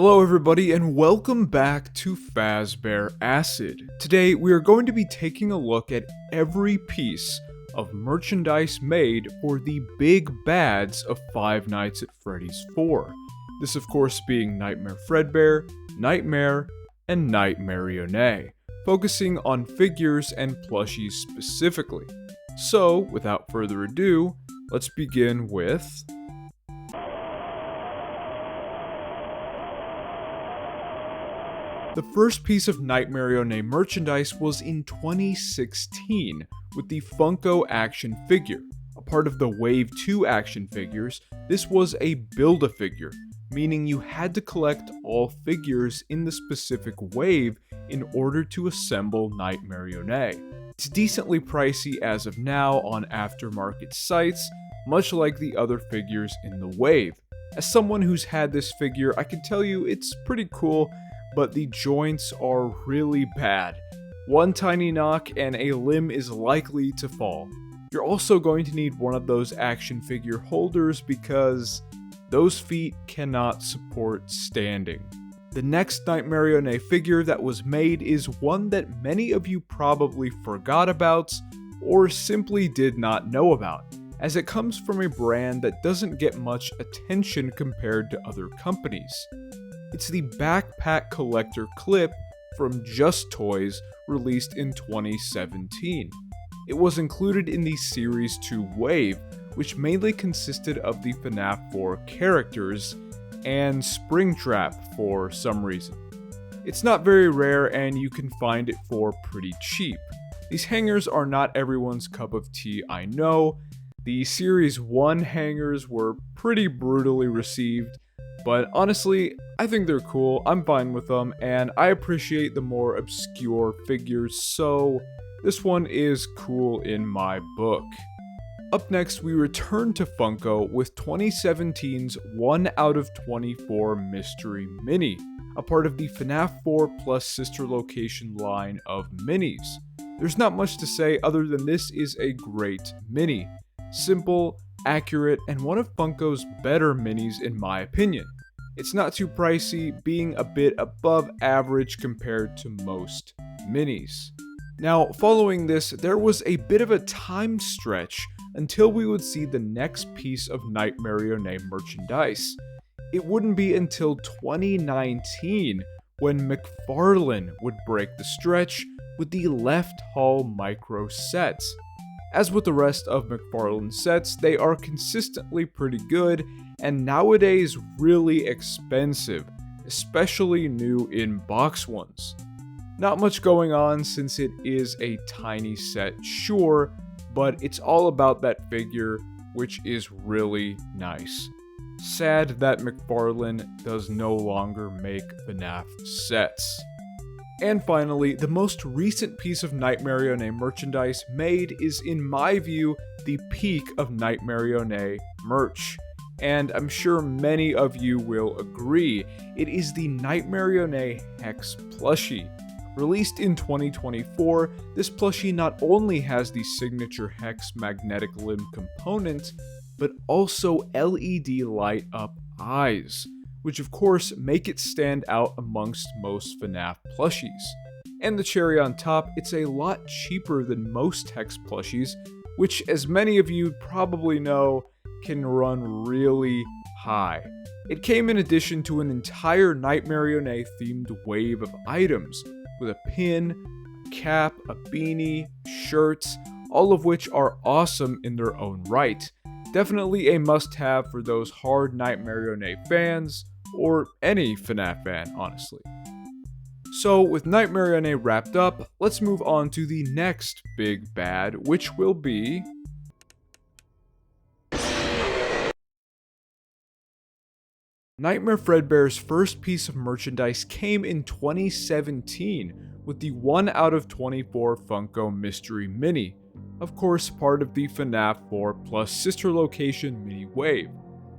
Hello everybody and welcome back to Fazbear Acid. Today we are going to be taking a look at every piece of merchandise made for the big bads of Five Nights at Freddy's 4. This of course being Nightmare Fredbear, Nightmare, and Nightmarionette, focusing on figures and plushies specifically. So without further ado, let's begin with... The first piece of Nightmarionette merchandise was in 2016 with the Funko action figure. A part of the Wave 2 action figures, this was a Build-A-Figure, meaning you had to collect all figures in the specific wave in order to assemble Nightmarionette. It's decently pricey as of now on aftermarket sites, much like the other figures in the wave. As someone who's had this figure, I can tell you it's pretty cool, but the joints are really bad. One tiny knock and a limb is likely to fall. You're also going to need one of those action figure holders because those feet cannot support standing. The next Nightmarionette figure that was made is one that many of you probably forgot about or simply did not know about, as it comes from a brand that doesn't get much attention compared to other companies. It's the Backpack Collector Clip from Just Toys, released in 2017. It was included in the Series 2 wave, which mainly consisted of the FNAF 4 characters and Springtrap for some reason. It's not very rare and you can find it for pretty cheap. These hangers are not everyone's cup of tea, I know. The Series 1 hangers were pretty brutally received, but honestly, I think they're cool, I'm fine with them, and I appreciate the more obscure figures, so this one is cool in my book. Up next, we return to Funko with 2017's 1 out of 24 Mystery Mini, a part of the FNAF 4 Plus sister location line of minis. There's not much to say other than this is a great mini. Simple, accurate, and one of Funko's better minis in my opinion. It's not too pricey, being a bit above average compared to most minis. Now, following this, there was a bit of a time stretch until we would see the next piece of Nightmarionette merchandise. It wouldn't be until 2019 when McFarlane would break the stretch with the Left Hall Micro sets. As with the rest of McFarlane's sets, they are consistently pretty good and nowadays really expensive, especially new in-box ones. Not much going on since it is a tiny set, sure, but it's all about that figure, which is really nice. Sad that McFarlane does no longer make FNAF sets. And finally, the most recent piece of Nightmarionette merchandise made is, in my view, the peak of Nightmarionette merch. And I'm sure many of you will agree, it is the Nightmarionette Hex plushie. Released in 2024, this plushie not only has the signature Hex magnetic limb component, but also LED light up eyes, which of course make it stand out amongst most FNAF plushies. And the cherry on top, it's a lot cheaper than most Hex plushies, which, as many of you probably know, can run really high. It came in addition to an entire Nightmarionette themed wave of items, with a pin, a cap, a beanie, shirts, all of which are awesome in their own right. Definitely a must-have for those hard Nightmarionette fans, or any FNAF fan, honestly. So, with Nightmarionette wrapped up, let's move on to the next big bad, which will be... Nightmare Fredbear's first piece of merchandise came in 2017 with the 1 out of 24 Funko Mystery Mini, of course part of the FNAF 4 Plus sister location mini wave.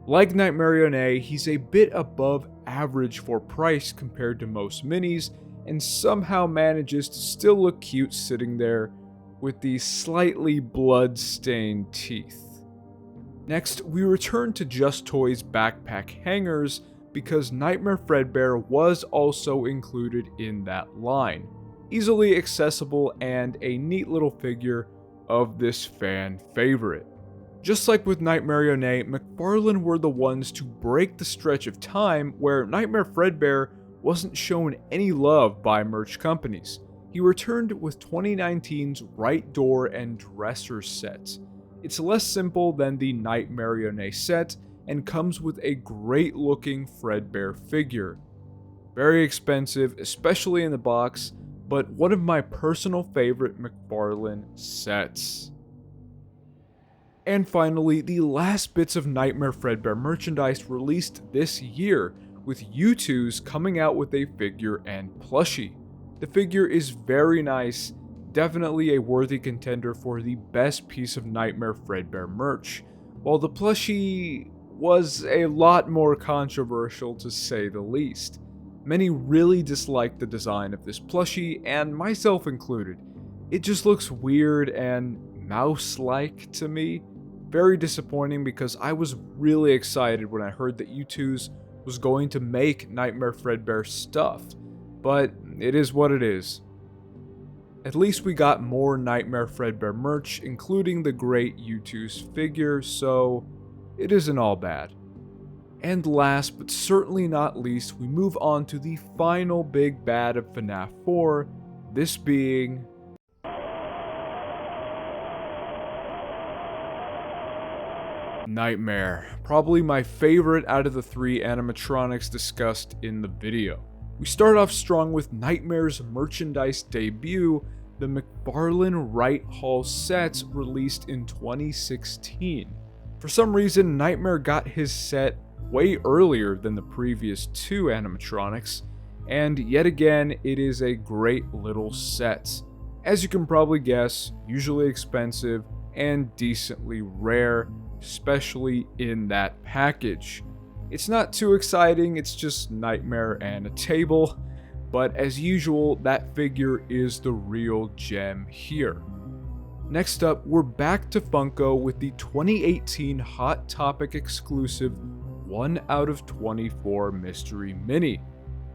Like Nightmarionette, he's a bit above average for price compared to most minis, and somehow manages to still look cute sitting there with these slightly blood-stained teeth. Next, we return to Just Toys backpack hangers because Nightmare Fredbear was also included in that line. Easily accessible and a neat little figure of this fan favorite. Just like with Night Marionette, McFarlane were the ones to break the stretch of time where Nightmare Fredbear wasn't shown any love by merch companies. He returned with 2019's Right Door and Dresser set. It's less simple than the Night Marionette set and comes with a great looking Fredbear figure. Very expensive, especially in the box, but one of my personal favorite McFarlane sets. And finally, the last bits of Nightmare Fredbear merchandise released this year, with youtooz coming out with a figure and plushie. The figure is very nice, definitely a worthy contender for the best piece of Nightmare Fredbear merch, while the plushie was a lot more controversial to say the least. Many really disliked the design of this plushie, and myself included. It just looks weird and mouse-like to me. Very disappointing because I was really excited when I heard that youtooz was going to make Nightmare Fredbear stuff, but it is what it is. At least we got more Nightmare Fredbear merch, including the great youtooz figure, so it isn't all bad. And last but certainly not least, we move on to the final big bad of FNAF 4, this being Nightmare, probably my favorite out of the 3 animatronics discussed in the video. We start off strong with Nightmare's merchandise debut, the McFarlane Right Hall sets released in 2016. For some reason, Nightmare got his set way earlier than the previous 2 animatronics, and yet again, it is a great little set. As you can probably guess, usually expensive and decently rare, especially in that package. It's not too exciting, it's just Nightmare and a table, but as usual, that figure is the real gem here. Next up, we're back to Funko with the 2018 Hot Topic exclusive 1 out of 24 Mystery Mini.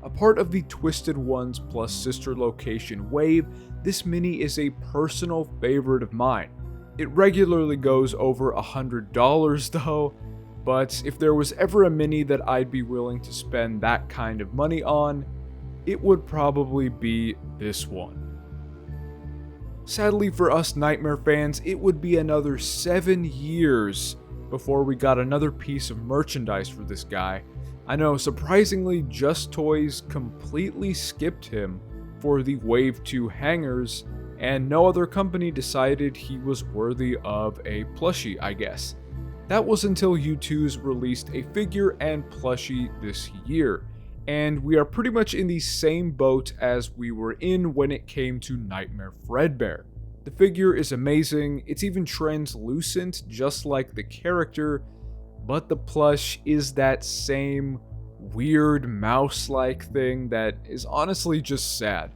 A part of the Twisted Ones plus sister location wave, this mini is a personal favorite of mine. It regularly goes over $100 though, but if there was ever a mini that I'd be willing to spend that kind of money on, it would probably be this one. Sadly for us Nightmare fans, it would be another 7 years before we got another piece of merchandise for this guy. I know, surprisingly, Just Toys completely skipped him for the Wave 2 hangers, and no other company decided he was worthy of a plushie, I guess. That was until youtooz released a figure and plushie this year, and we are pretty much in the same boat as we were in when it came to Nightmare Fredbear. The figure is amazing, it's even translucent just like the character, but the plush is that same weird mouse-like thing that is honestly just sad.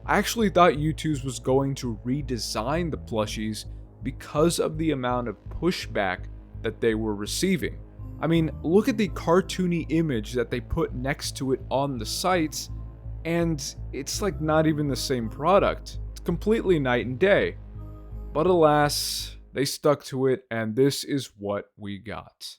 I actually thought youtooz was going to redesign the plushies because of the amount of pushback that they were receiving. I mean, look at the cartoony image that they put next to it on the sites, and it's like not even the same product. It's completely night and day. But alas, they stuck to it, and this is what we got.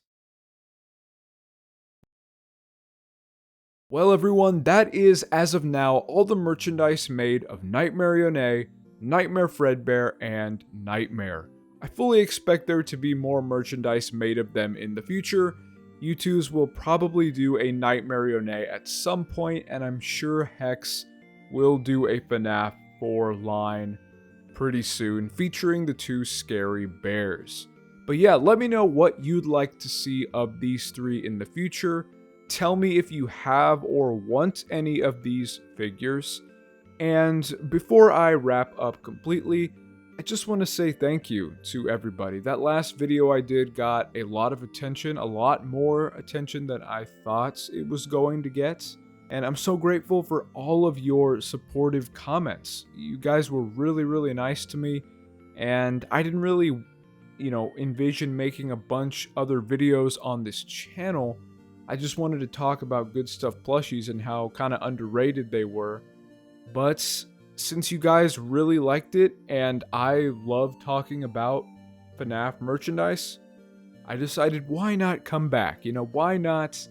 Well everyone, that is, as of now, all the merchandise made of Night Marionette, Nightmare Fredbear, and Nightmare. I fully expect there to be more merchandise made of them in the future. youtooz will probably do a Night Marionette at some point, and I'm sure Hex will do a FNAF 4 line pretty soon, featuring the 2 scary bears. But yeah, let me know what you'd like to see of these 3 in the future. Tell me if you have or want any of these figures. And before I wrap up completely, I just want to say thank you to everybody. That last video I did got a lot of attention, a lot more attention than I thought it was going to get. And I'm so grateful for all of your supportive comments. You guys were really, really nice to me. And I didn't really, envision making a bunch other videos on this channel. I just wanted to talk about Good Stuff plushies and how kind of underrated they were. But since you guys really liked it and I love talking about FNAF merchandise, I decided why not come back? Why not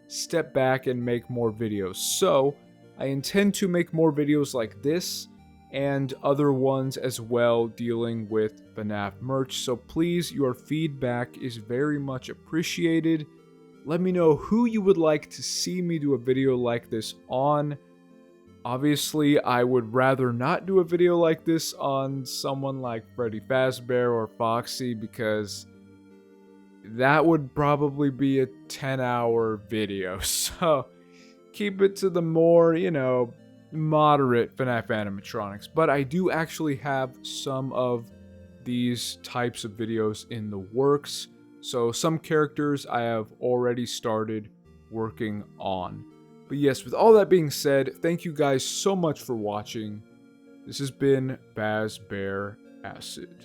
step back and make more videos? So, I intend to make more videos like this and other ones as well dealing with FNAF merch. So please, your feedback is very much appreciated. Let me know who you would like to see me do a video like this on. Obviously, I would rather not do a video like this on someone like Freddy Fazbear or Foxy because that would probably be a 10-hour video. So keep it to the more, moderate FNAF animatronics. But I do actually have some of these types of videos in the works. So some characters I have already started working on. But yes, with all that being said, thank you guys so much for watching. This has been fazbear Acid.